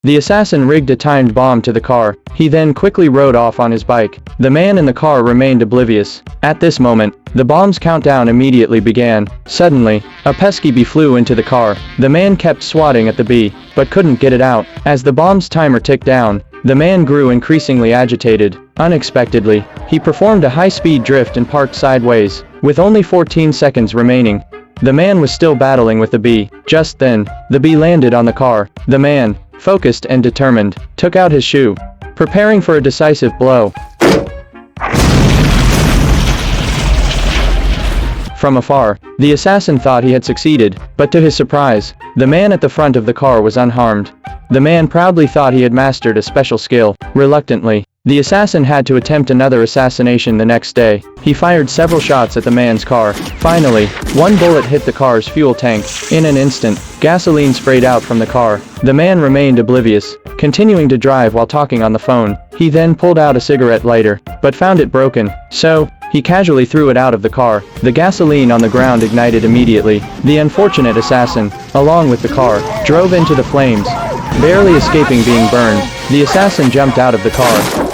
The assassin rigged a timed bomb to the car. He then quickly rode off on his bike. The man in the car remained oblivious. At this moment, the bomb's countdown immediately began. Suddenly, a pesky bee flew into the car. The man kept swatting at the bee, but couldn't get it out. As the bomb's timer ticked down, the man grew increasingly agitated. Unexpectedly, he performed a high-speed drift and parked sideways. With only 14 seconds remaining, the man was still battling with the bee. Just then, the bee landed on the car. The man, focused and determined, took out his shoe, preparing for a decisive blow. From afar, the assassin thought he had succeeded, but to his surprise, the man at the front of the car was unharmed. The man proudly thought he had mastered a special skill. Reluctantly, the assassin had to attempt another assassination the next day. He fired several shots at the man's car. Finally, one bullet hit the car's fuel tank. In an instant, gasoline sprayed out from the car. The man remained oblivious, continuing to drive while talking on the phone. He then pulled out a cigarette lighter, but found it broken. So, he casually threw it out of the car. The gasoline on the ground ignited immediately. The unfortunate assassin, along with the car, drove into the flames. Barely escaping being burned, the assassin jumped out of the car.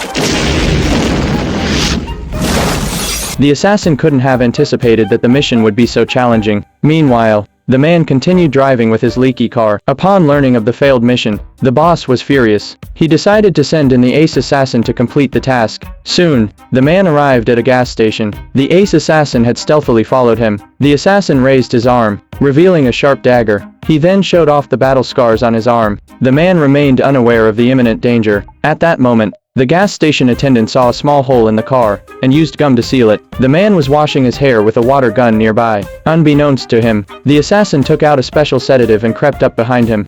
The assassin couldn't have anticipated that the mission would be so challenging. Meanwhile, the man continued driving with his leaky car. Upon learning of the failed mission, the boss was furious. He decided to send in the ace assassin to complete the task. Soon, the man arrived at a gas station. The ace assassin had stealthily followed him. The assassin raised his arm, revealing a sharp dagger. He then showed off the battle scars on his arm. The man remained unaware of the imminent danger. At that moment, the gas station attendant saw a small hole in the car, and used gum to seal it. The man was washing his hair with a water gun nearby. Unbeknownst to him, the assassin took out a special sedative and crept up behind him.